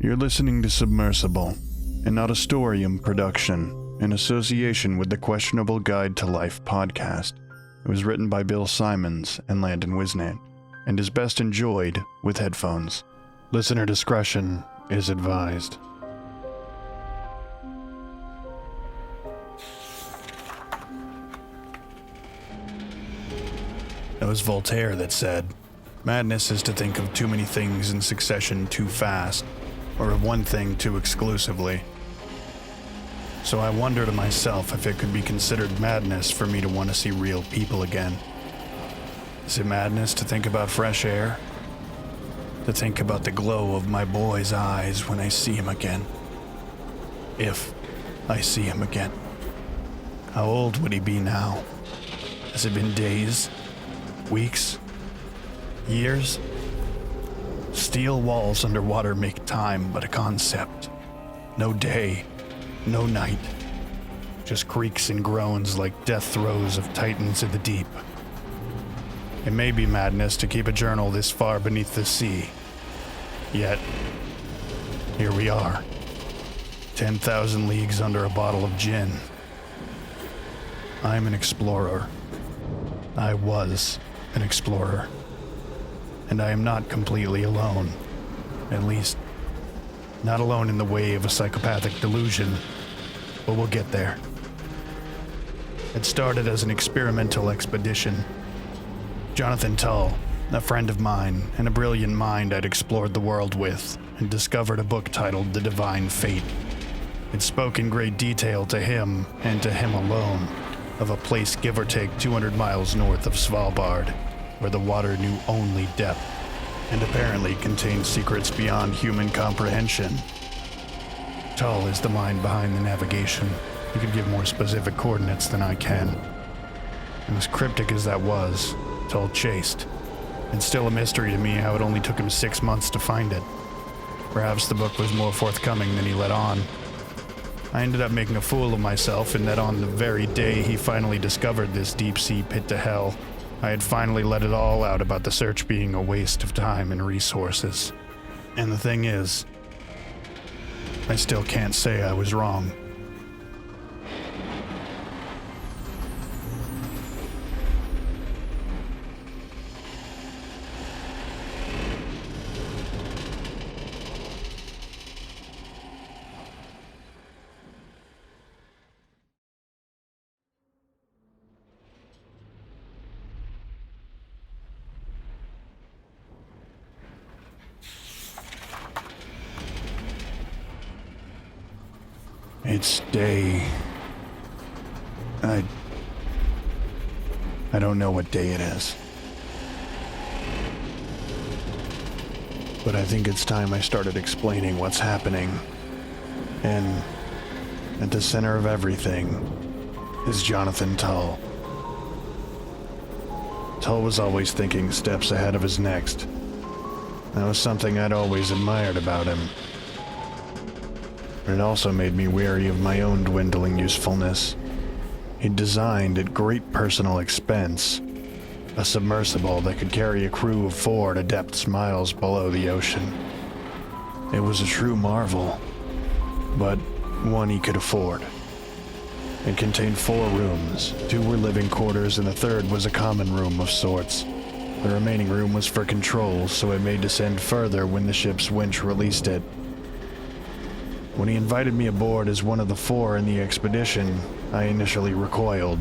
You're listening to Submersible, an Audistorium production, in association with the Questionable Guide to Life podcast. It was written by Bill Symons and Landon Whisnant, and is best enjoyed with headphones. Listener discretion is advised. It was Voltaire that said, "Madness is to think of too many things in succession too fast, or of one thing too exclusively." So I wonder to myself if it could be considered madness for me to want to see real people again. Is it madness to think about fresh air? To think about the glow of my boy's eyes when I see him again? If I see him again. How old would he be now? Has it been days? Weeks? Years? Steel walls underwater make time but a concept. No day, no night. Just creaks and groans like death throes of titans in the deep. It may be madness to keep a journal this far beneath the sea. Yet, here we are. 10,000 leagues under a bottle of gin. I'm an explorer. I was an explorer. And I am not completely alone. At least, not alone in the way of a psychopathic delusion. But we'll get there. It started as an experimental expedition. Jonathan Tull, a friend of mine and a brilliant mind I'd explored the world with, and discovered a book titled The Divine Fate. It spoke in great detail to him, and to him alone, of a place give or take 200 miles north of Svalbard, where the water knew only depth, and apparently contained secrets beyond human comprehension. Tull is the mind behind the navigation. He could give more specific coordinates than I can. And as cryptic as that was, Tull chased. It's still a mystery to me how it only took him 6 months to find it. Perhaps the book was more forthcoming than he let on. I ended up making a fool of myself in that on the very day he finally discovered this deep-sea pit to hell, I had finally let it all out about the search being a waste of time and resources. And the thing is, I still can't say I was wrong. It's day... I don't know what day it is. But I think it's time I started explaining what's happening. And at the center of everything is Jonathan Tull. Tull was always thinking steps ahead of his next. That was something I'd always admired about him. But it also made me wary of my own dwindling usefulness. He'd designed, at great personal expense, a submersible that could carry a crew of 4 to depths miles below the ocean. It was a true marvel, but one he could afford. It contained 4 rooms. 2 were living quarters and the third was a common room of sorts. The remaining room was for control, so it may descend further when the ship's winch released it. When he invited me aboard as one of the 4 in the expedition, I initially recoiled.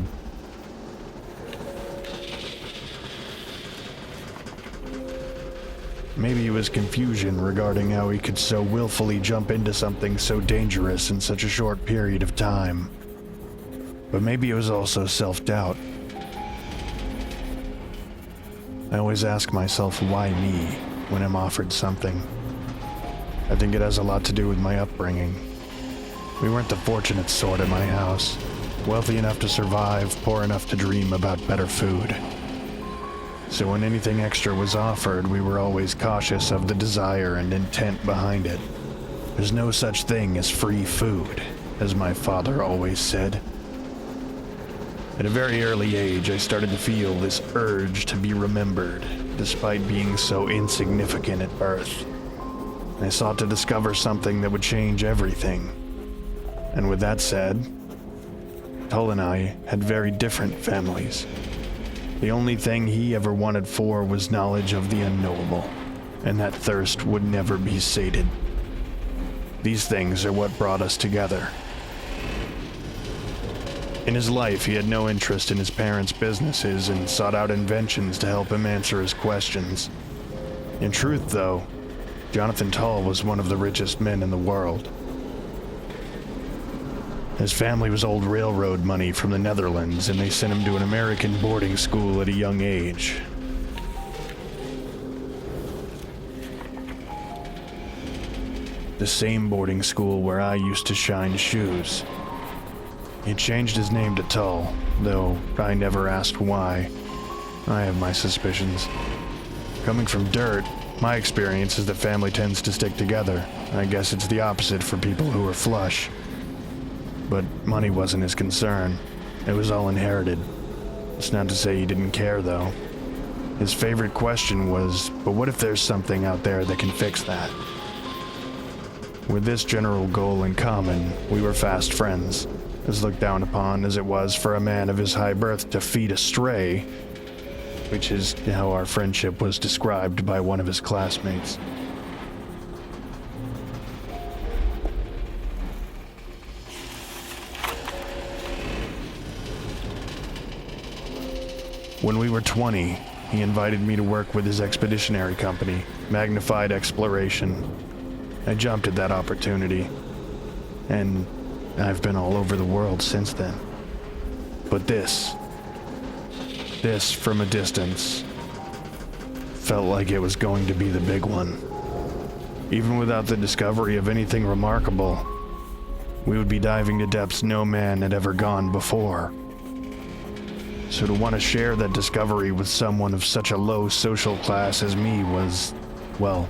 Maybe it was confusion regarding how he could so willfully jump into something so dangerous in such a short period of time. But maybe it was also self-doubt. I always ask myself why me when I'm offered something. I think it has a lot to do with my upbringing. We weren't the fortunate sort at my house. Wealthy enough to survive, poor enough to dream about better food. So when anything extra was offered, we were always cautious of the desire and intent behind it. There's no such thing as free food, as my father always said. At a very early age, I started to feel this urge to be remembered, despite being so insignificant at birth. I sought to discover something that would change everything. And with that said, Tull and I had very different families. The only thing he ever wanted for was knowledge of the unknowable, and that thirst would never be sated. These things are what brought us together. In his life, he had no interest in his parents' businesses and sought out inventions to help him answer his questions. In truth, though, Jonathan Tull was one of the richest men in the world. His family was old railroad money from the Netherlands, and they sent him to an American boarding school at a young age. The same boarding school where I used to shine shoes. He changed his name to Tull, though I never asked why. I have my suspicions. Coming from dirt, my experience is that family tends to stick together. I guess it's the opposite for people who are flush. But money wasn't his concern. It was all inherited. It's not to say he didn't care, though. His favorite question was, but what if there's something out there that can fix that? With this general goal in common, we were fast friends. As looked down upon as it was for a man of his high birth to feed a stray, which is how our friendship was described by one of his classmates. When we were 20, he invited me to work with his expeditionary company, Magnified Exploration. I jumped at that opportunity, and I've been all over the world since then. But this from a distance, felt like it was going to be the big one. Even without the discovery of anything remarkable, we would be diving to depths no man had ever gone before. So to want to share that discovery with someone of such a low social class as me was, well,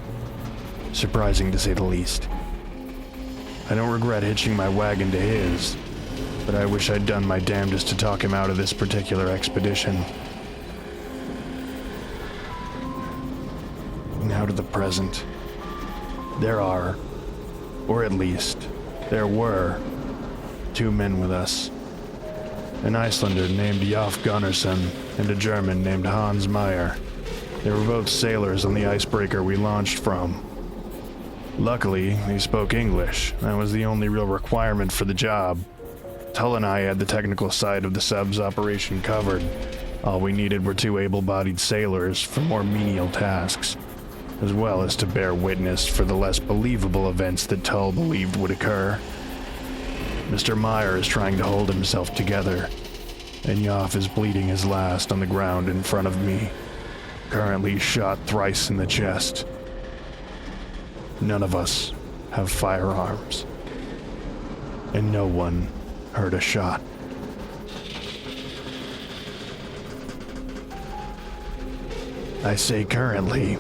surprising to say the least. I don't regret hitching my wagon to his, but I wish I'd done my damnedest to talk him out of this particular expedition. Now to the present. There are, or at least, there were, 2 men with us. An Icelander named Gunnarsson and a German named Hans Meyer. They were both sailors on the icebreaker we launched from. Luckily, they spoke English. That was the only real requirement for the job. Tull and I had the technical side of the sub's operation covered. All we needed were 2 able-bodied sailors for more menial tasks, as well as to bear witness for the less believable events that Tull believed would occur. Mr. Meyer is trying to hold himself together, and Yoff is bleeding his last on the ground in front of me, currently shot thrice in the chest. None of us have firearms, and no one heard a shot. I say currently,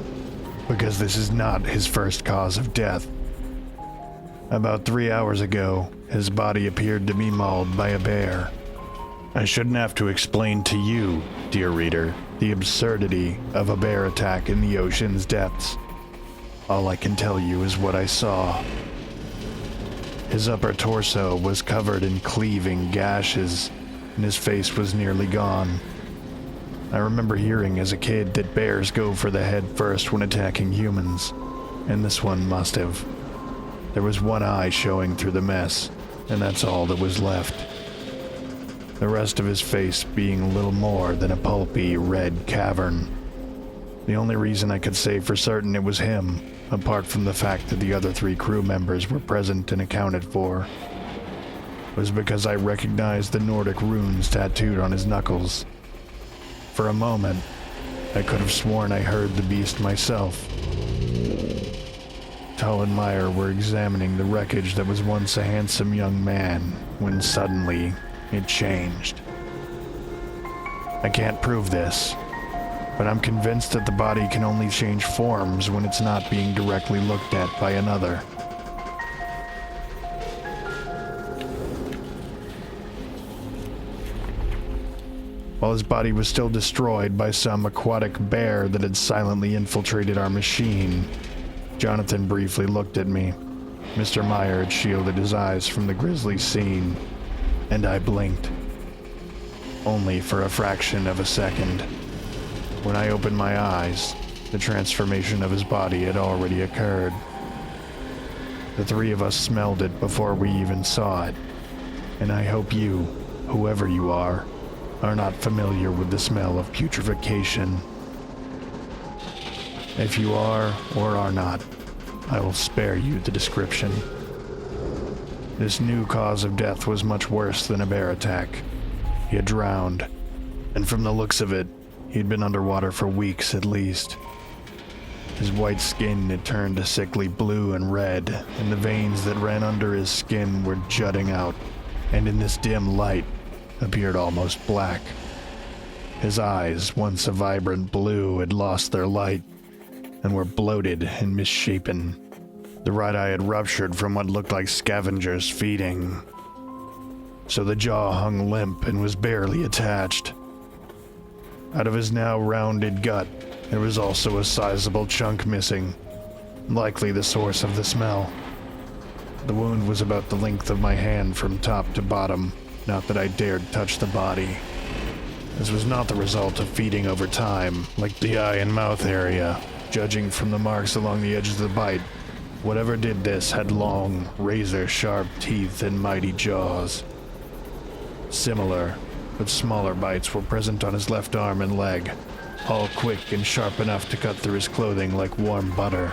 because this is not his first cause of death. About 3 hours ago, his body appeared to be mauled by a bear. I shouldn't have to explain to you, dear reader, the absurdity of a bear attack in the ocean's depths. All I can tell you is what I saw. His upper torso was covered in cleaving gashes, and his face was nearly gone. I remember hearing as a kid that bears go for the head first when attacking humans, and this one must have. There was one eye showing through the mess, and that's all that was left. The rest of his face being little more than a pulpy red cavern. The only reason I could say for certain it was him, apart from the fact that the other 3 crew members were present and accounted for, was because I recognized the Nordic runes tattooed on his knuckles. For a moment, I could have sworn I heard the beast myself. Tull and Meyer were examining the wreckage that was once a handsome young man, when suddenly it changed. I can't prove this, but I'm convinced that the body can only change forms when it's not being directly looked at by another. While his body was still destroyed by some aquatic bear that had silently infiltrated our machine, Jonathan briefly looked at me. Mr. Meyer had shielded his eyes from the grisly scene, and I blinked. Only for a fraction of a second. When I opened my eyes, the transformation of his body had already occurred. The three of us smelled it before we even saw it, and I hope you, whoever you are not familiar with the smell of putrefaction. If you are or are not, I will spare you the description. This new cause of death was much worse than a bear attack. He had drowned, and from the looks of it, he'd been underwater for weeks at least. His white skin had turned a sickly blue and red, and the veins that ran under his skin were jutting out, and in this dim light, appeared almost black. His eyes, once a vibrant blue, had lost their light, and were bloated and misshapen. The right eye had ruptured from what looked like scavengers feeding, so the jaw hung limp and was barely attached. Out of his now rounded gut, there was also a sizable chunk missing, likely the source of the smell. The wound was about the length of my hand from top to bottom, not that I dared touch the body. This was not the result of feeding over time, like the eye and mouth area, judging from the marks along the edge of the bite. Whatever did this had long, razor-sharp teeth and mighty jaws. Similar, but smaller bites were present on his left arm and leg, all quick and sharp enough to cut through his clothing like warm butter.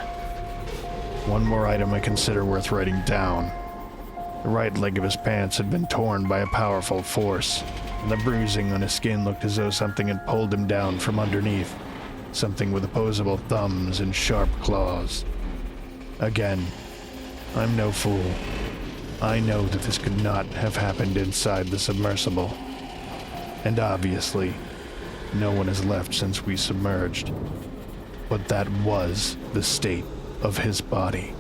One more item I consider worth writing down. The right leg of his pants had been torn by a powerful force, and the bruising on his skin looked as though something had pulled him down from underneath, something with opposable thumbs and sharp claws. Again, I'm no fool. I know that this could not have happened inside the submersible. And obviously, no one has left since we submerged. But that was the state of his body.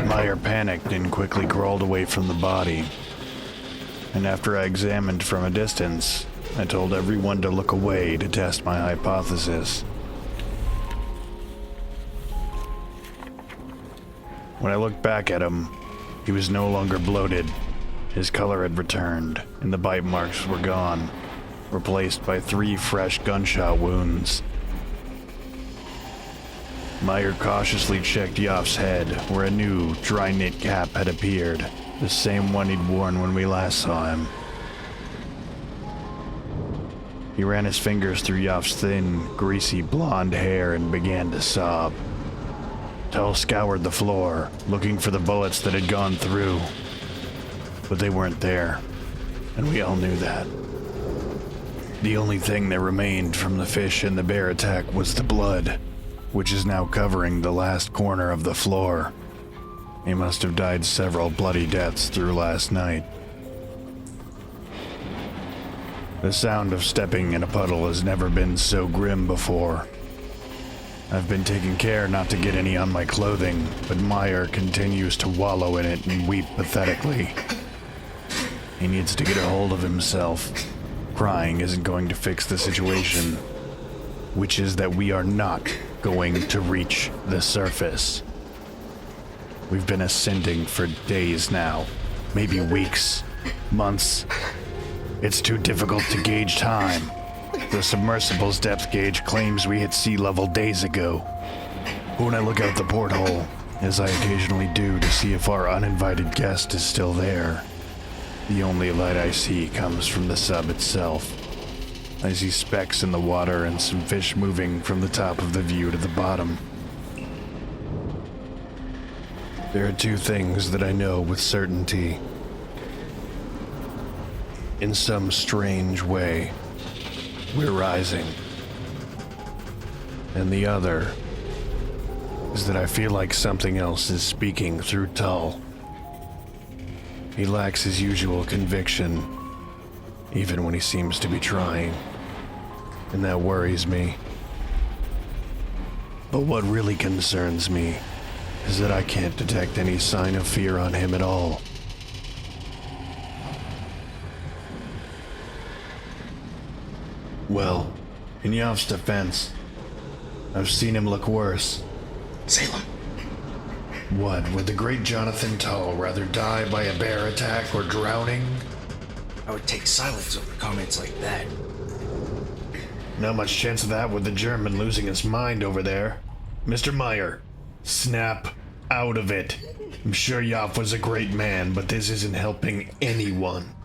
Meyer panicked and quickly crawled away from the body. And after I examined from a distance, I told everyone to look away to test my hypothesis. When I looked back at him, he was no longer bloated. His color had returned, and the bite marks were gone, replaced by 3 fresh gunshot wounds. Meyer cautiously checked Yoff's head, where a new, dry-knit cap had appeared, the same one he'd worn when we last saw him. He ran his fingers through Yoff's thin, greasy blonde hair and began to sob. Tull scoured the floor, looking for the bullets that had gone through. But they weren't there, and we all knew that. The only thing that remained from the fish and the bear attack was the blood, which is now covering the last corner of the floor. He must have died several bloody deaths through last night. The sound of stepping in a puddle has never been so grim before. I've been taking care not to get any on my clothing, but Meyer continues to wallow in it and weep pathetically. He needs to get a hold of himself. Crying isn't going to fix the situation, which is that we are not going to reach the surface. We've been ascending for days now, maybe weeks, months. It's too difficult to gauge time. The submersible's depth gauge claims we hit sea level days ago. When I look out the porthole, as I occasionally do to see if our uninvited guest is still there, the only light I see comes from the sub itself. I see specks in the water and some fish moving from the top of the view to the bottom. There are 2 things that I know with certainty. In some strange way, we're rising. And the other is that I feel like something else is speaking through Tull. He lacks his usual conviction, even when he seems to be trying, and that worries me. But what really concerns me is that I can't detect any sign of fear on him at all. Well, in Yoff's defense, I've seen him look worse. Salem. What, would the great Jonathan Tull rather die by a bear attack or drowning? I would take silence over comments like that. Not much chance of that with the German losing his mind over there. Mr. Meyer, snap out of it. I'm sure Yoff was a great man, but this isn't helping anyone.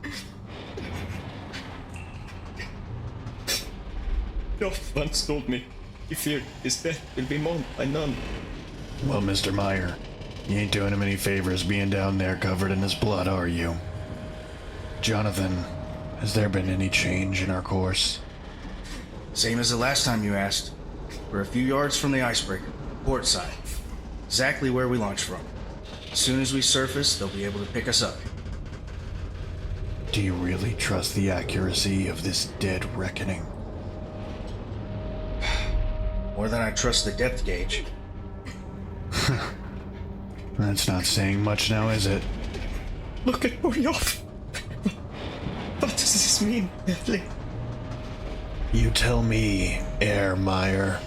Yoff once told me he feared his death will be mourned by none. Well, Mr. Meyer, you ain't doing him any favors being down there covered in his blood, are you? Jonathan, has there been any change in our course? Same as the last time you asked. We're a few yards from the icebreaker, port side. Exactly where we launched from. As soon as we surface, they'll be able to pick us up. Do you really trust the accuracy of this dead reckoning? More than I trust the depth gauge. That's not saying much now, is it? Look at poor Yoff. What does this mean, fledgling? You tell me, Herr Meyer.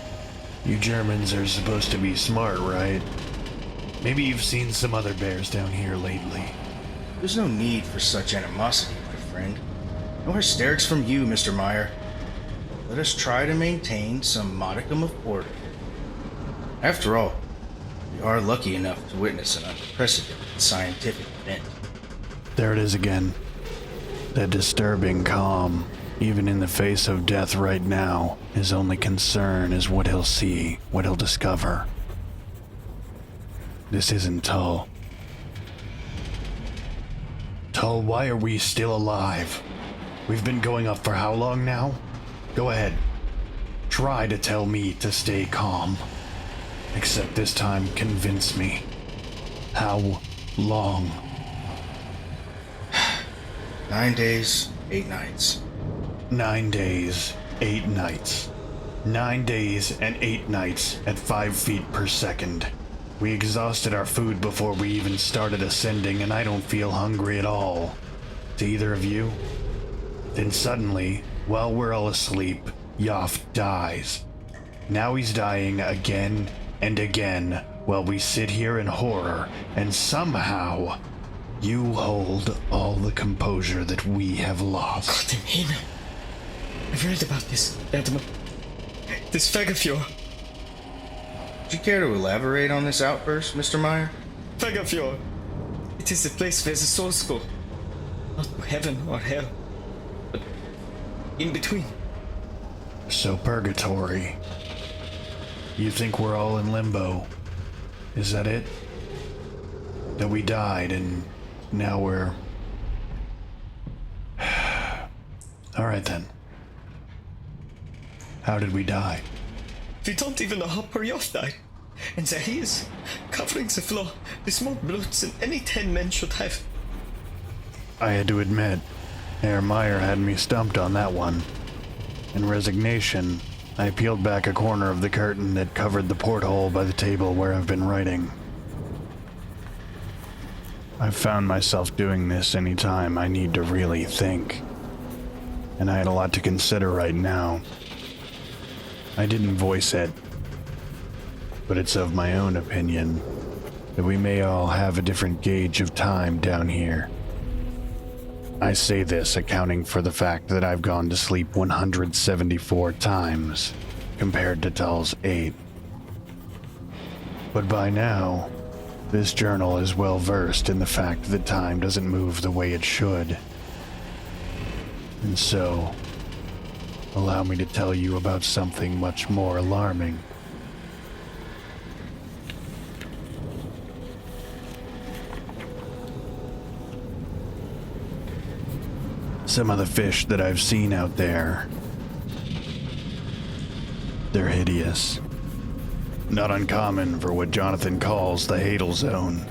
You Germans are supposed to be smart, right? Maybe you've seen some other bears down here lately. There's no need for such animosity, my friend. No hysterics from you, Mr. Meyer. Let us try to maintain some modicum of order. After all, we are lucky enough to witness an unprecedented scientific event. There it is again. That disturbing calm. Even in the face of death right now, his only concern is what he'll see, what he'll discover. This isn't Tull. Tull, why are we still alive? We've been going up for how long now? Go ahead. Try to tell me to stay calm. Except this time, convince me. How long? 9 days, 8 nights. 9 days, 8 nights. 9 days and 8 nights at 5 feet per second. We exhausted our food before we even started ascending, and I don't feel hungry at all. To either of you? Then suddenly, while we're all asleep, Yoff dies. Now he's dying again and again while we sit here in horror, and somehow you hold all the composure that we have lost. God in Himmel. I've read about this, gentlemen. This Fegafjord. Would you care to elaborate on this outburst, Mr. Meyer? Fegafjord. It is the place where the souls go. Not to heaven or hell, but in between. So purgatory. You think we're all in limbo? Is that it? That we died and now we're... Alright then. How did we die? We don't even know how poor Yoff died. And there he is, covering the floor with more blood than any 10 men should have. I had to admit, Herr Meyer had me stumped on that one. In resignation, I peeled back a corner of the curtain that covered the porthole by the table where I've been writing. I've found myself doing this anytime I need to really think. And I had a lot to consider right now. I didn't voice it, but it's of my own opinion that we may all have a different gauge of time down here. I say this accounting for the fact that I've gone to sleep 174 times, compared to Tull's 8. But by now, this journal is well versed in the fact that time doesn't move the way it should. And so, allow me to tell you about something much more alarming. Some of the fish that I've seen out there, they're hideous. Not uncommon for what Jonathan calls the Hadal Zone.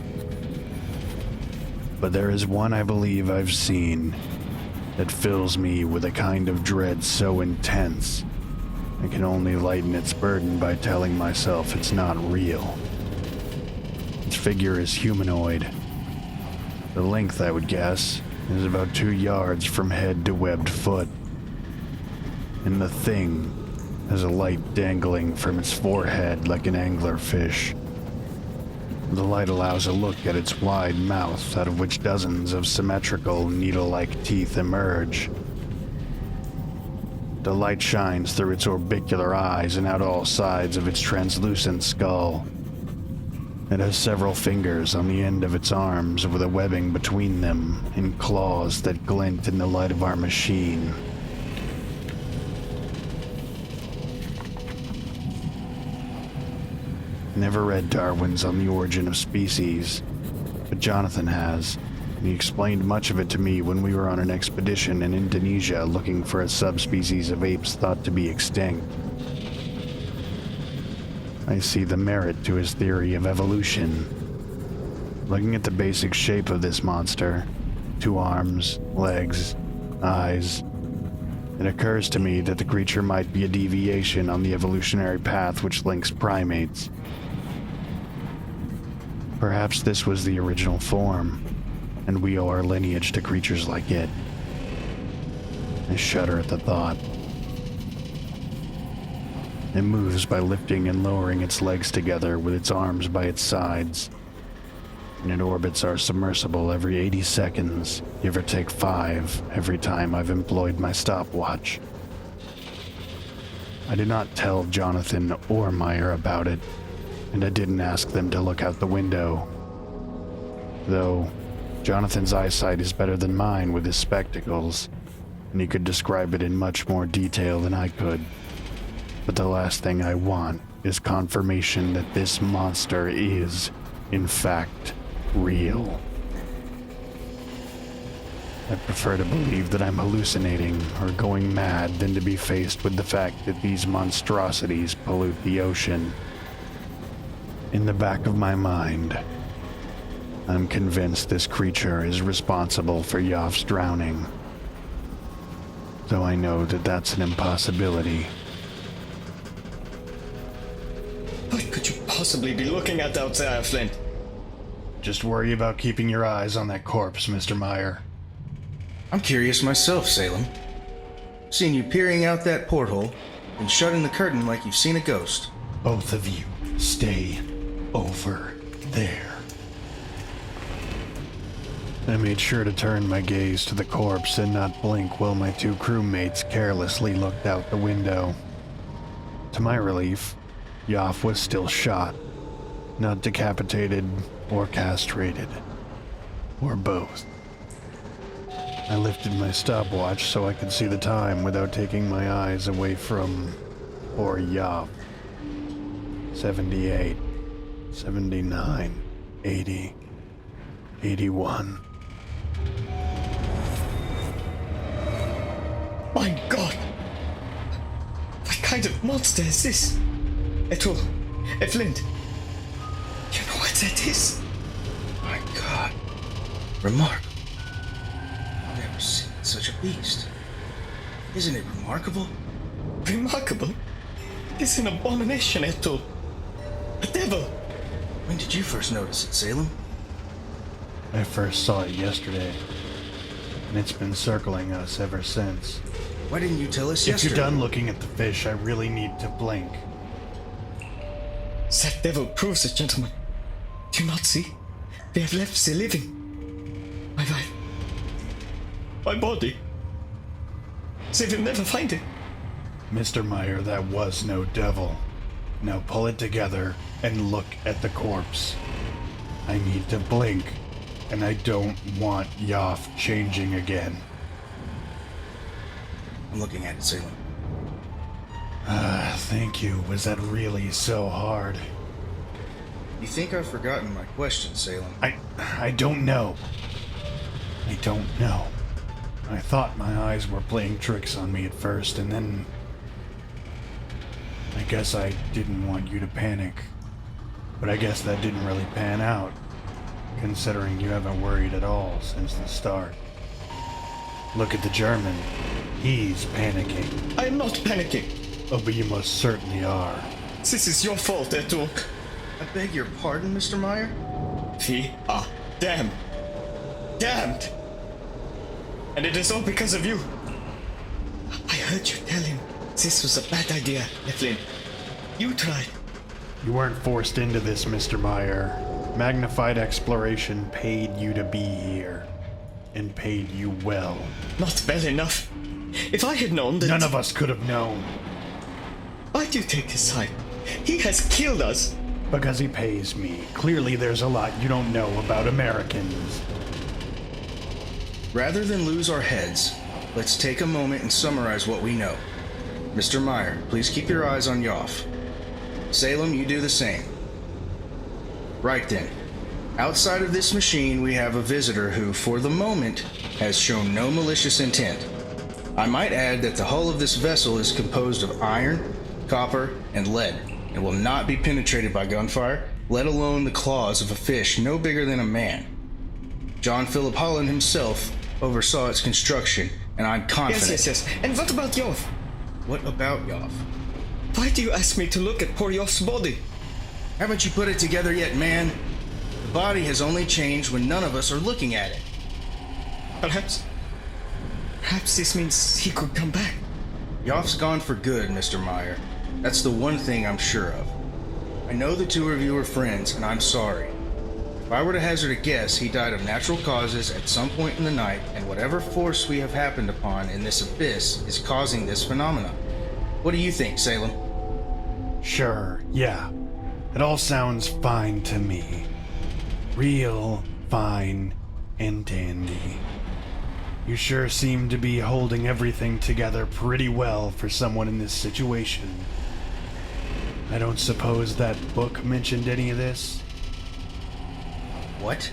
But there is one I believe I've seen that fills me with a kind of dread so intense I can only lighten its burden by telling myself it's not real. Its figure is humanoid. The length, I would guess, is about 2 yards from head to webbed foot. And the thing has a light dangling from its forehead like an anglerfish. The light allows a look at its wide mouth, out of which dozens of symmetrical, needle-like teeth emerge. The light shines through its orbicular eyes and out all sides of its translucent skull. It has several fingers on the end of its arms with a webbing between them and claws that glint in the light of our machine. Never read Darwin's On the Origin of Species, but Jonathan has, and he explained much of it to me when we were on an expedition in Indonesia looking for a subspecies of apes thought to be extinct. I see the merit to his theory of evolution. Looking at the basic shape of this monster, 2 arms, legs, eyes, it occurs to me that the creature might be a deviation on the evolutionary path which links primates. Perhaps this was the original form, and we owe our lineage to creatures like it. I shudder at the thought. It moves by lifting and lowering its legs together with its arms by its sides, and it orbits our submersible every 80 seconds, give or take 5 every time I've employed my stopwatch. I did not tell Jonathan or Meyer about it, and I didn't ask them to look out the window. Though, Jonathan's eyesight is better than mine with his spectacles, and he could describe it in much more detail than I could. But the last thing I want is confirmation that this monster is, in fact, real. I prefer to believe that I'm hallucinating or going mad than to be faced with the fact that these monstrosities pollute the ocean. In the back of my mind, I'm convinced this creature is responsible for Yoff's drowning. Though I know that that's an impossibility. What could you possibly be looking at out there, Flint? Just worry about keeping your eyes on that corpse, Mr. Meyer. I'm curious myself, Salem. Seen you peering out that porthole and shutting the curtain like you've seen a ghost. Both of you, stay over there. I made sure to turn my gaze to the corpse and not blink while my 2 crewmates carelessly looked out the window. To my relief, Yoff was still shot, not decapitated or castrated, or both. I lifted my stopwatch so I could see the time without taking my eyes away from poor Yoff. 78, 79, 80, 81. My God! What kind of monster is this? Tull, Flint, you know what that is? My God. Remarkable. I've never seen such a beast. Isn't it remarkable? Remarkable? It's an abomination, Tull. A devil. When did you first notice it, Salem? I first saw it yesterday, and it's been circling us ever since. Why didn't you tell us If yesterday? you're done looking at the fish, I really need to blink. That devil proves it, gentlemen. Do you not see? They have left the living. My wife. My body. They will never find it. Mr. Meyer, that was no devil. Now pull it together and look at the corpse. I need to blink, and I don't want Yoff changing again. I'm looking at it, Salem. Thank you. Was that really so hard? You think I've forgotten my question, Salem? I don't know. I don't know. I thought my eyes were playing tricks on me at first, and then I guess I didn't want you to panic. But I guess that didn't really pan out, considering you haven't worried at all since the start. Look at the German. He's panicking. I am not panicking. Oh, but you most certainly are. This is your fault, Tull. I beg your pardon, Mr. Meyer? We are damned. Damned! And it is all because of you. I heard you tell him This was a bad idea, Flint. You tried. You weren't forced into this, Mr. Meyer. Magnified Exploration paid you to be here. And paid you well. Not well enough. If I had known that... None of us could have known. Why do you take his side? He has killed us. Because he pays me. Clearly there's a lot you don't know about Americans. Rather than lose our heads, let's take a moment and summarize what we know. Mr. Meyer, please keep your eyes on Yoff. Salem, you do the same. Right then. Outside of this machine, we have a visitor who, for the moment, has shown no malicious intent. I might add that the hull of this vessel is composed of iron, copper, and lead, and will not be penetrated by gunfire, let alone the claws of a fish no bigger than a man. John Philip Holland himself oversaw its construction, and I'm confident... Yes. And what about Yoff? What about Yoff? Why do you ask me to look at poor Yoff's body? Haven't you put it together yet, man? The body has only changed when none of us are looking at it. Perhaps this means he could come back. Yoff's gone for good, Mr. Meyer. That's the one thing I'm sure of. I know the two of you are friends, and I'm sorry. If I were to hazard a guess, he died of natural causes at some point in the night, and whatever force we have happened upon in this abyss is causing this phenomenon. What do you think, Salem? Sure, yeah. It all sounds fine to me. Real fine and dandy. You sure seem to be holding everything together pretty well for someone in this situation. I don't suppose that book mentioned any of this? What?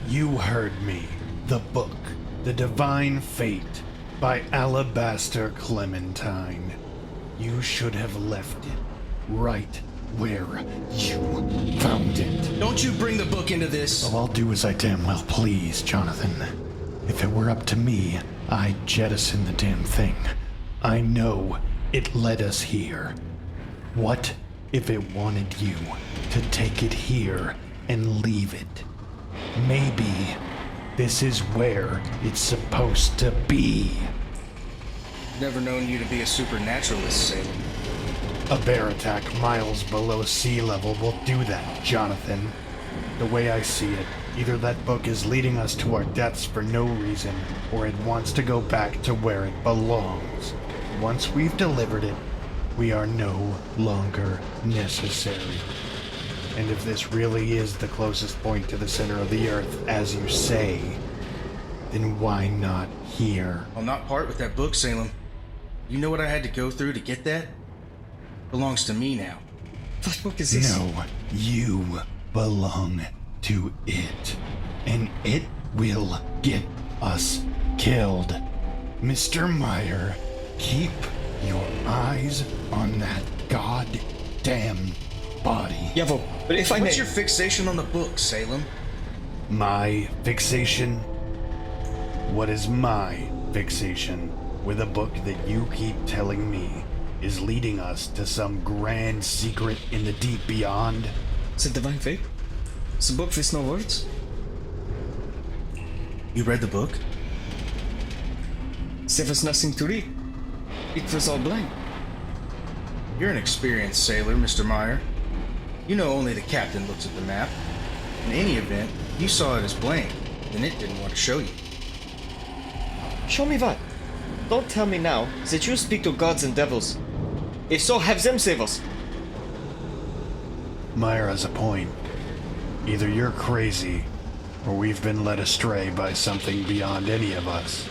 You heard me. The book, The Divine Fate, by Alabaster Clementine. You should have left it right where you found it. Don't you bring the book into this! Well, I'll do as I damn well please, Jonathan. If it were up to me, I'd jettison the damn thing. I know it led us here. What if it wanted you to take it here and leave it? Maybe this is where it's supposed to be. Never known you to be a supernaturalist, Salem. A bear attack miles below sea level will do that, Jonathan. The way I see it, either that book is leading us to our deaths for no reason, or it wants to go back to where it belongs. Once we've delivered it, we are no longer necessary. And if this really is the closest point to the center of the Earth, as you say, then why not here? I'll not part with that book, Salem. You know what I had to go through to get that? It belongs to me now. What book is this? No, you belong to it. And it will get us killed. Mr. Meyer, keep your eyes on that goddamn body. Yavo, but if I may... What's your fixation on the book, Salem? My fixation? What is my fixation with a book that you keep telling me is leading us to some grand secret in the deep beyond? The Divine Fate? It's a book with no words? You read the book? There was nothing to read. It was all blank. You're an experienced sailor, Mr. Meyer. You know only the captain looks at the map. In any event, you saw it as blank, then it didn't want to show you. Show me what? Don't tell me now that you speak to gods and devils. If so, have them save us. Meyer has a point. Either you're crazy, or we've been led astray by something beyond any of us.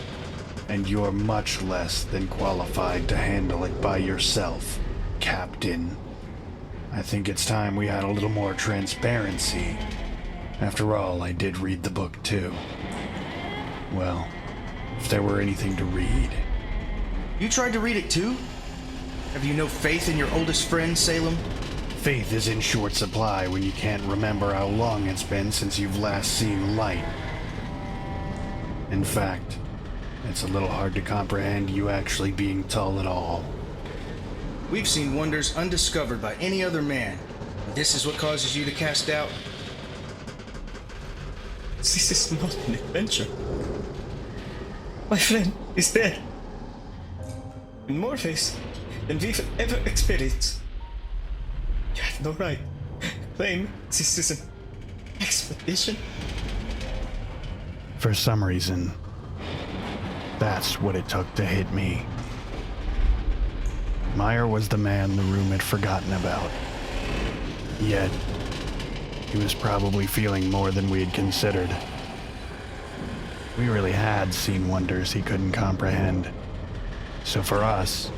And you're much less than qualified to handle it by yourself, Captain. I think it's time we had a little more transparency. After all, I did read the book too. Well, if there were anything to read. You tried to read it too? Have you no faith in your oldest friend, Salem? Faith is in short supply when you can't remember how long it's been since you've last seen light. In fact, it's a little hard to comprehend you actually being Tull at all. We've seen wonders undiscovered by any other man. This is what causes you to cast doubt? This is not an adventure. My friend is dead. in more ways than we've ever experienced. You have no right to claim this is an expedition. For some reason, that's what it took to hit me. Meyer was the man the room had forgotten about. Yet, he was probably feeling more than we had considered. We really had seen wonders he couldn't comprehend. So for us,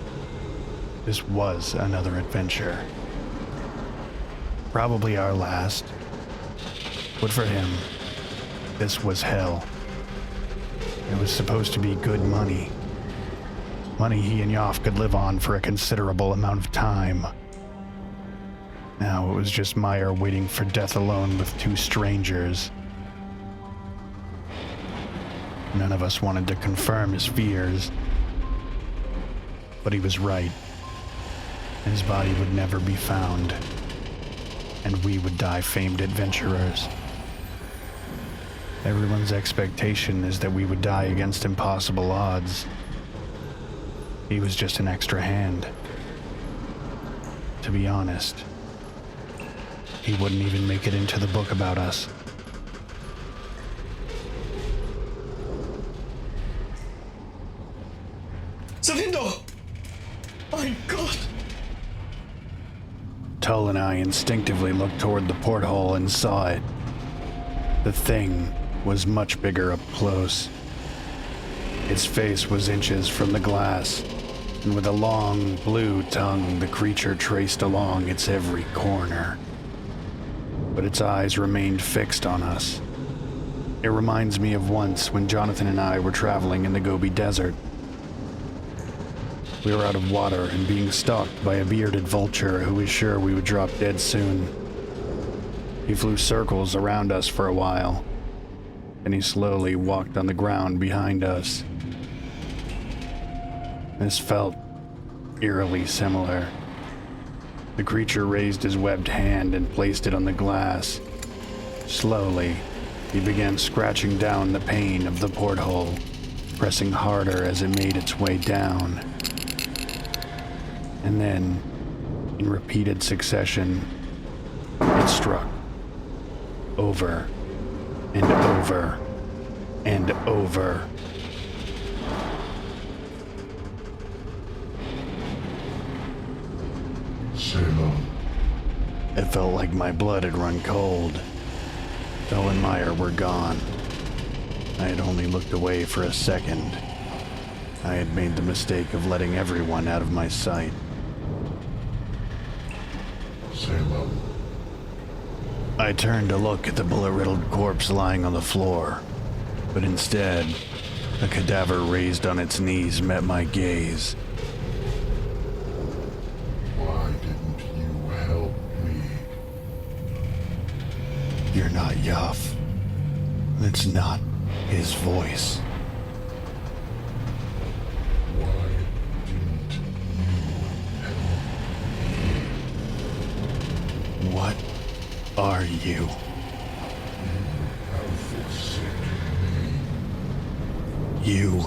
this was another adventure. Probably our last. But for him, this was hell. It was supposed to be good money. Money he and Yoff could live on for a considerable amount of time. Now it was just Meyer waiting for death alone with two strangers. None of us wanted to confirm his fears. But he was right. His body would never be found. And we would die famed adventurers. Everyone's expectation is that we would die against impossible odds. He was just an extra hand. To be honest, he wouldn't even make it into the book about us. The window! My God! Tull and I instinctively looked toward the porthole and saw it. The thing was much bigger up close. Its face was inches from the glass, and with a long, blue tongue, the creature traced along its every corner. But its eyes remained fixed on us. It reminds me of once when Jonathan and I were traveling in the Gobi Desert. We were out of water and being stalked by a bearded vulture who was sure we would drop dead soon. He flew circles around us for a while, and he slowly walked on the ground behind us. This felt eerily similar. The creature raised his webbed hand and placed it on the glass. Slowly, he began scratching down the pane of the porthole, pressing harder as it made its way down. And then, in repeated succession, it struck. Over and over and over. Salem. It felt like my blood had run cold. Tull and Meyer were gone. I had only looked away for a second. I had made the mistake of letting everyone out of my sight. Salem. I turned to look at the bullet-riddled corpse lying on the floor, but instead, a cadaver raised on its knees met my gaze. Why didn't you help me? You're not Yoff. That's not his voice. Why didn't you help me? What are you? Have forsaken me. You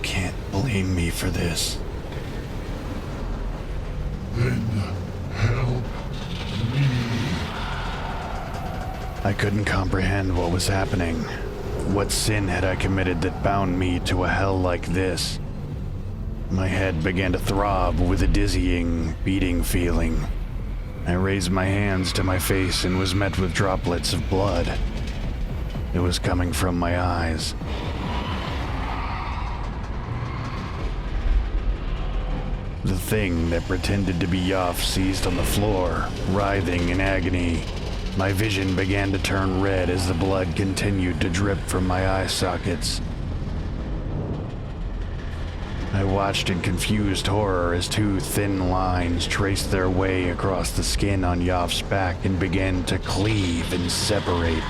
can't blame me for this. Then help me. I couldn't comprehend what was happening. What sin had I committed that bound me to a hell like this? My head began to throb with a dizzying, beating feeling. I raised my hands to my face and was met with droplets of blood. It was coming from my eyes. The thing that pretended to be Yoff seized on the floor, writhing in agony. My vision began to turn red as the blood continued to drip from my eye sockets. I watched in confused horror as two thin lines traced their way across the skin on Yoff's back and began to cleave and separate.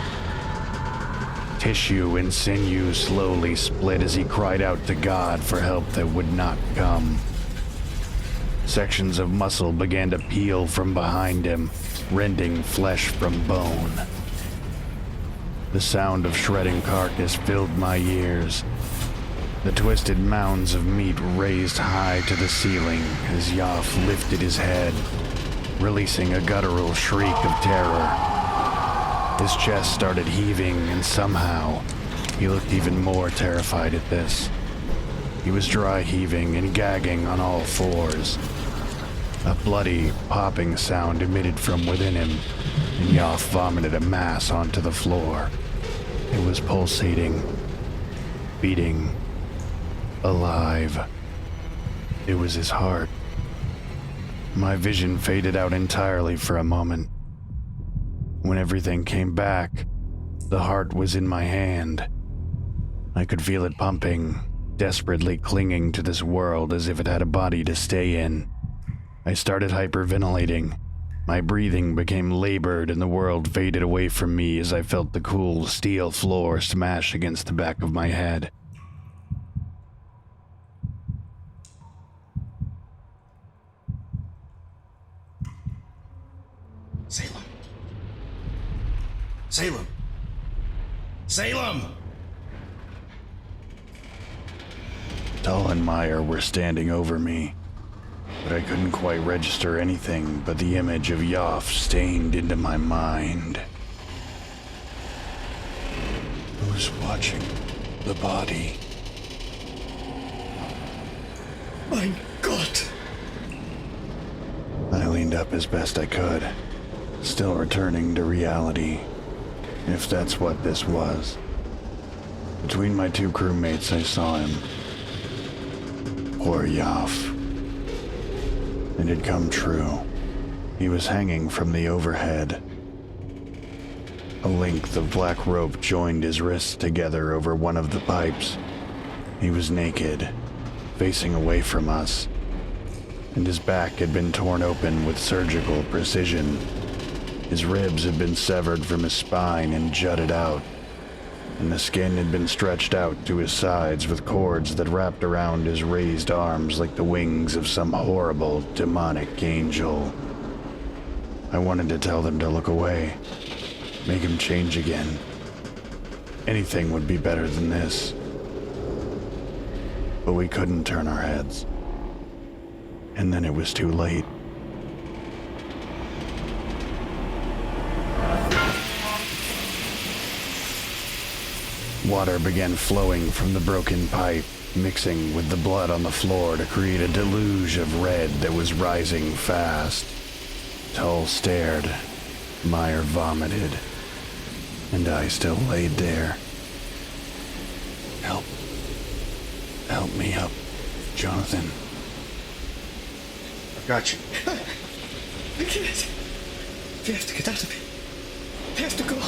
Tissue and sinew slowly split as he cried out to God for help that would not come. Sections of muscle began to peel from behind him, rending flesh from bone. The sound of shredding carcass filled my ears. The twisted mounds of meat raised high to the ceiling as Yoff lifted his head, releasing a guttural shriek of terror. His chest started heaving, and somehow he looked even more terrified at this. He was dry heaving and gagging on all fours. A bloody, popping sound emitted from within him, and Yoff vomited a mass onto the floor. It was pulsating, beating, alive. It was his heart. My vision faded out entirely for a moment. When everything came back, the heart was in my hand. I could feel it pumping, desperately clinging to this world as if it had a body to stay in. I started hyperventilating. My breathing became labored and the world faded away from me as I felt the cool steel floor smash against the back of my head. Salem. Salem. Salem! Tull and Meyer were standing over me, but I couldn't quite register anything but the image of Yoff stained into my mind. Who's watching the body? Mein Gott! I leaned up as best I could, still returning to reality, if that's what this was. Between my two crewmates, I saw him. Poor Yoff. It had come true. He was hanging from the overhead. A length of black rope joined his wrists together over one of the pipes. He was naked, facing away from us, and his back had been torn open with surgical precision. His ribs had been severed from his spine and jutted out, and the skin had been stretched out to his sides with cords that wrapped around his raised arms like the wings of some horrible, demonic angel. I wanted to tell them to look away, make him change again. Anything would be better than this. But we couldn't turn our heads. And then it was too late. Water began flowing from the broken pipe, mixing with the blood on the floor to create a deluge of red that was rising fast. Tull stared, Meyer vomited, and I still laid there. Help me up, Jonathan. I've got you. We can't. We have to get out of here. We have to go.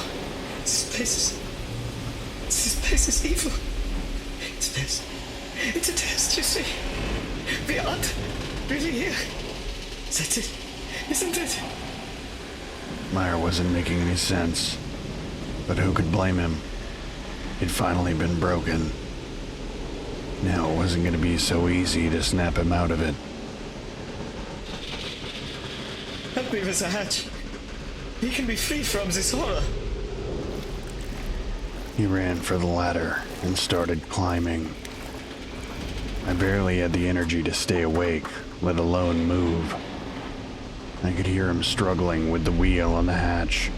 This place is evil. It's a test, you see. We aren't really here. That's it, isn't it? Meyer wasn't making any sense, but who could blame him? He'd finally been broken. Now it wasn't going to be so easy to snap him out of it. Help me with the hatch. We can be free from this horror. He ran for the ladder and started climbing. I barely had the energy to stay awake, let alone move. I could hear him struggling with the wheel on the hatch.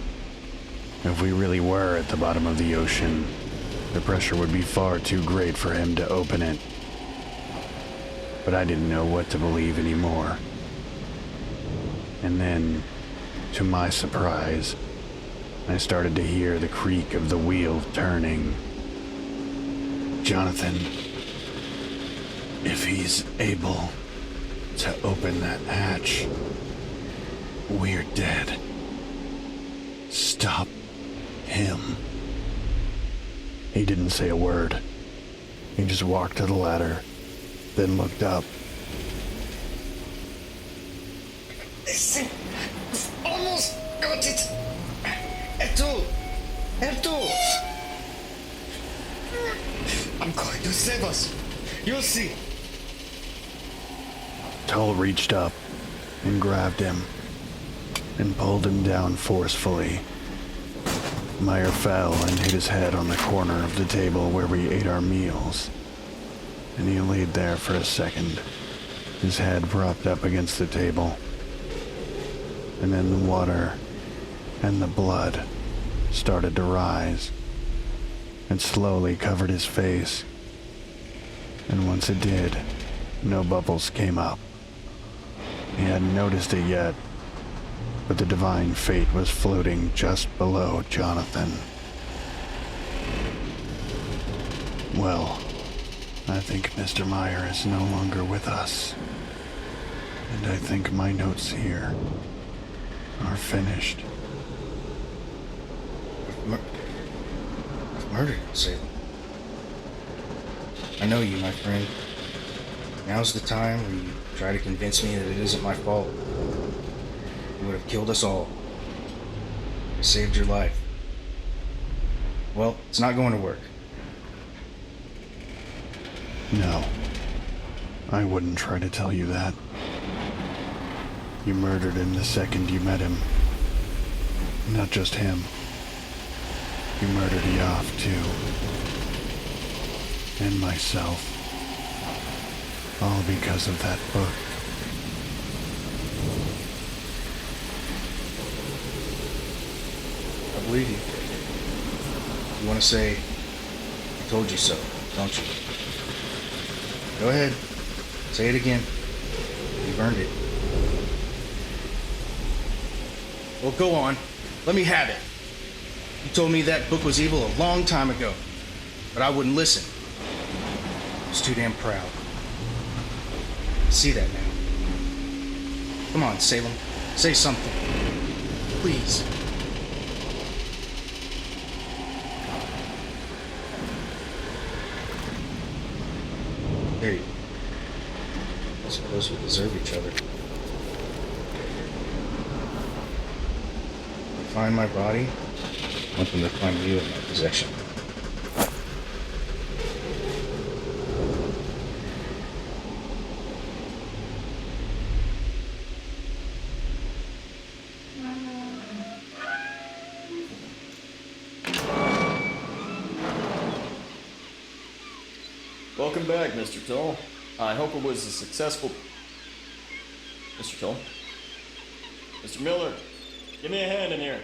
If we really were at the bottom of the ocean, the pressure would be far too great for him to open it. But I didn't know what to believe anymore. And then, to my surprise, I started to hear the creak of the wheel turning. Jonathan, if he's able to open that hatch, we're dead. Stop him. He didn't say a word. He just walked to the ladder, then looked up. Listen, we've almost got it. Ertu! I'm going to save us. You'll see. Tull reached up and grabbed him and pulled him down forcefully. Meyer fell and hit his head on the corner of the table where we ate our meals. and he laid there for a second, his head propped up against the table. And then the water and the blood started to rise and slowly covered his face. And once it did, no bubbles came up. He hadn't noticed it yet, but the divine fate was floating just below Jonathan. Well, I think Mr. Meyer is no longer with us. And I think my notes here are finished. I've murdered him, Salem. I know you, my friend. Now's the time where you try to convince me that it isn't my fault. You would have killed us all. I saved your life. Well, it's not going to work. No, I wouldn't try to tell you that. You murdered him the second you met him. Not just him. You murdered Yoff, too. And myself. All because of that book. I believe you. You want to say, I told you so, don't you? Go ahead. Say it again. You've earned it. Well, go on. Let me have it. You told me that book was evil a long time ago, but I wouldn't listen. I was too damn proud. I see that now. Come on, Salem. Say something. Please. There you go. I suppose we deserve each other. They find my body, I want them to find you in my possession. Welcome back, Mr. Tull. I hope it was a successful... Mr. Tull? Mr. Miller, give me a hand in here.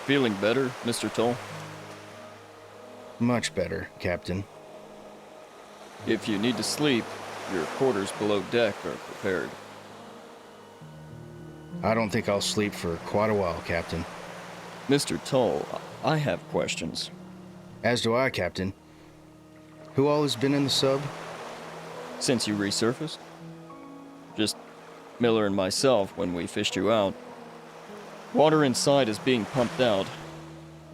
Feeling better, Mr. Tull? Much better, Captain. If you need to sleep, your quarters below deck are prepared. I don't think I'll sleep for quite a while, Captain. Mr. Tull, I have questions. As do I, Captain. Who all has been in the sub? Since you resurfaced? Just Miller and myself when we fished you out. Water inside is being pumped out.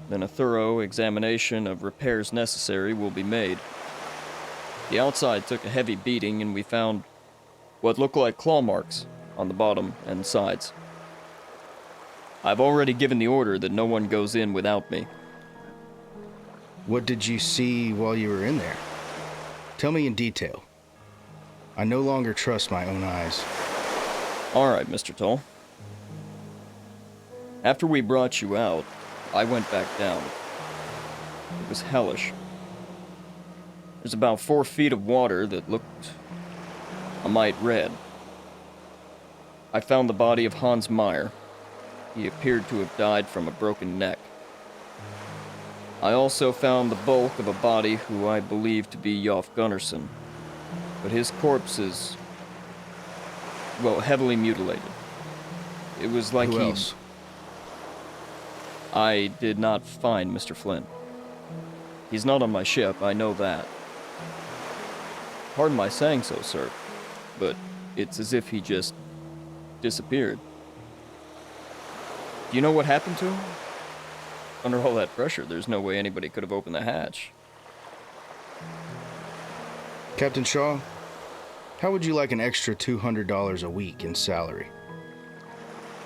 Then a thorough examination of repairs necessary will be made. The outside took a heavy beating and we found what looked like claw marks on the bottom and sides. I've already given the order that no one goes in without me. What did you see while you were in there? Tell me in detail. I no longer trust my own eyes. All right, Mr. Tull. After we brought you out, I went back down. It was hellish. There's about 4 feet of water that looked a mite red. I found the body of Hans Meyer. He appeared to have died from a broken neck. I also found the bulk of a body who I believe to be Gunnarsson, but his corpse is, well, heavily mutilated. It was like Who else? I did not find Mr. Flint. He's not on my ship, I know that. Pardon my saying so, sir, but it's as if he just disappeared. Do you know what happened to him? Under all that pressure, there's no way anybody could have opened the hatch. Captain Shaw, how would you like an extra $200 a week in salary?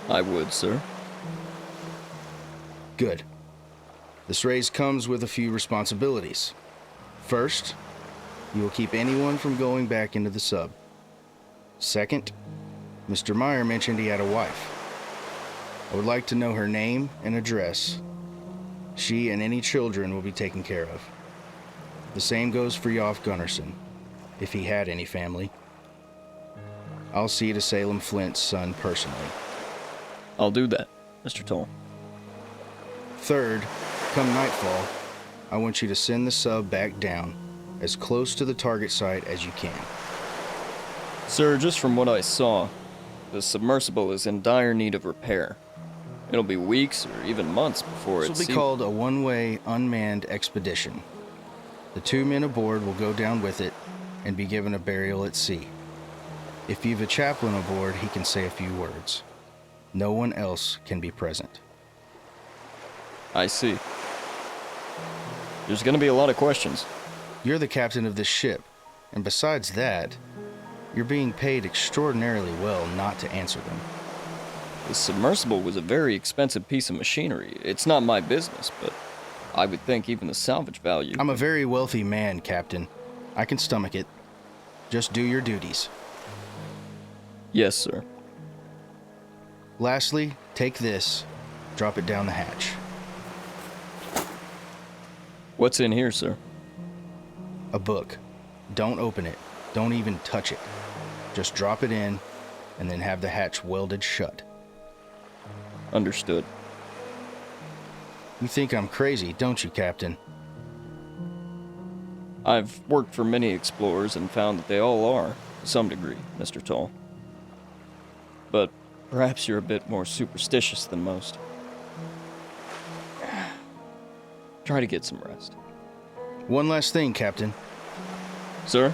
I would, sir. Good. This raise comes with a few responsibilities. First, you will keep anyone from going back into the sub. Second, Mr. Meyer mentioned he had a wife. I would like to know her name and address. She and any children will be taken care of. The same goes for Yoff Gunnarsson, if he had any family. I'll see to Salem Flint's son personally. I'll do that, Mr. Tull. Third, come nightfall, I want you to send the sub back down, as close to the target site as you can. Sir, just from what I saw, the submersible is in dire need of repair. It'll be weeks or even months before This will be called a one-way unmanned expedition. The 2 men aboard will go down with it and be given a burial at sea. If you've a chaplain aboard, he can say a few words. No one else can be present. I see. There's gonna be a lot of questions. You're the captain of this ship, and besides that, you're being paid extraordinarily well not to answer them. The submersible was a very expensive piece of machinery. It's not my business, but I would think even the salvage value... I'm a very wealthy man, Captain. I can stomach it. Just do your duties. Yes, sir. Lastly, take this. Drop it down the hatch. What's in here, sir? A book. Don't open it. Don't even touch it. Just drop it in, and then have the hatch welded shut. Understood. You think I'm crazy, don't you, Captain? I've worked for many explorers and found that they all are, to some degree, Mr. Tull. But perhaps you're a bit more superstitious than most. Try to get some rest. One last thing, Captain. Sir?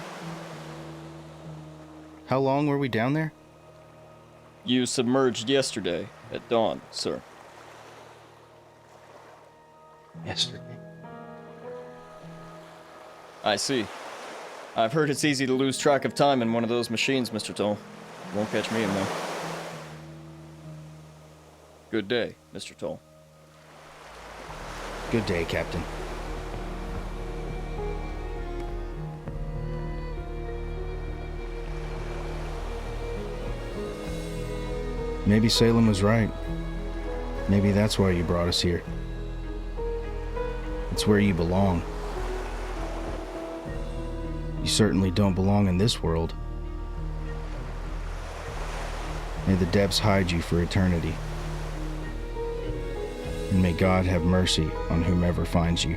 How long were we down there? You submerged yesterday at dawn, sir. Yesterday. I see. I've heard it's easy to lose track of time in one of those machines, Mr. Tull. Won't catch me in there. Good day, Mr. Tull. Good day, Captain. Maybe Salem was right. Maybe that's why you brought us here. It's where you belong. You certainly don't belong in this world. May the depths hide you for eternity. And may God have mercy on whomever finds you.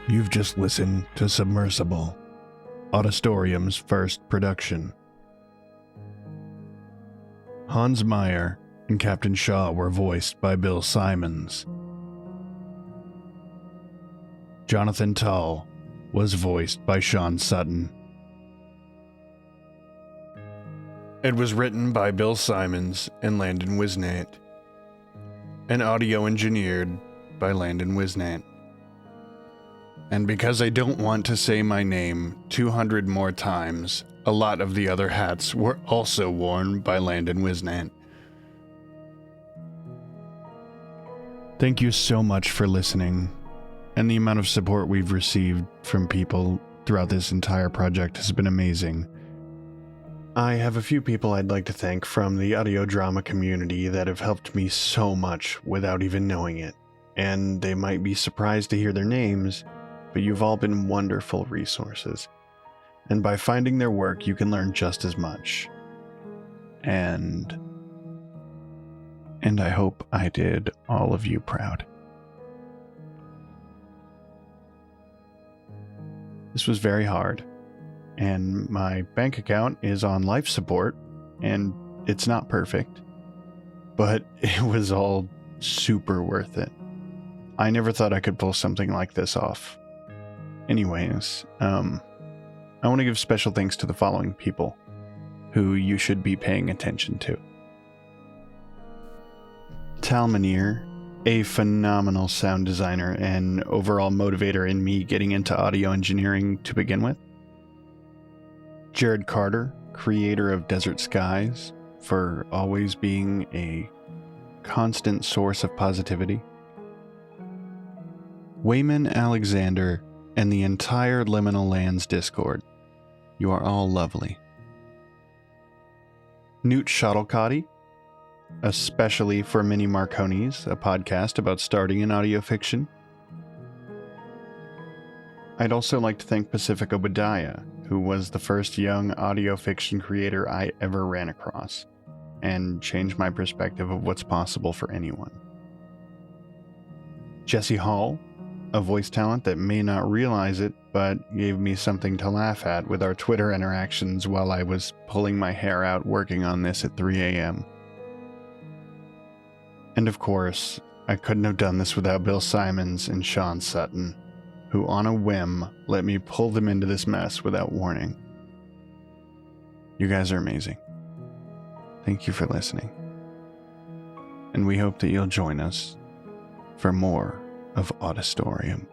You've just listened to Submersible, Audistorium's first production. Hans Meyer and Captain Shaw were voiced by Bill Symons. Jonathan Tull was voiced by Sean Sutton. It was written by Bill Symons and Landon Whisnant, and audio engineered by Landon Whisnant. And because I don't want to say my name 200 more times, a lot of the other hats were also worn by Landon Whisnant. Thank you so much for listening, and the amount of support we've received from people throughout this entire project has been amazing. I have a few people I'd like to thank from the audio drama community that have helped me so much without even knowing it. And they might be surprised to hear their names, but you've all been wonderful resources. And by finding their work, you can learn just as much. And I hope I did all of you proud. This was very hard, and my bank account is on life support, and it's not perfect, but it was all super worth it. I never thought I could pull something like this off. Anyways, I want to give special thanks to the following people who you should be paying attention to. Talmanier, a phenomenal sound designer and overall motivator in me getting into audio engineering to begin with. Jared Carter, creator of Desert Skies, for always being a constant source of positivity. Wayman Alexander and the entire Liminal Lands Discord. You are all lovely. Newt Shuttlecotty, especially for Mini Marconi's, a podcast about starting in audio fiction. I'd also like to thank Pacific Obadiah, who was the first young audio fiction creator I ever ran across, and changed my perspective of what's possible for anyone. Jesse Hall, a voice talent that may not realize it, but gave me something to laugh at with our Twitter interactions while I was pulling my hair out working on this at 3 a.m. And of course, I couldn't have done this without Bill Symons and Sean Sutton, who on a whim let me pull them into this mess without warning. You guys are amazing. Thank you for listening. And we hope that you'll join us for more of Audistorium.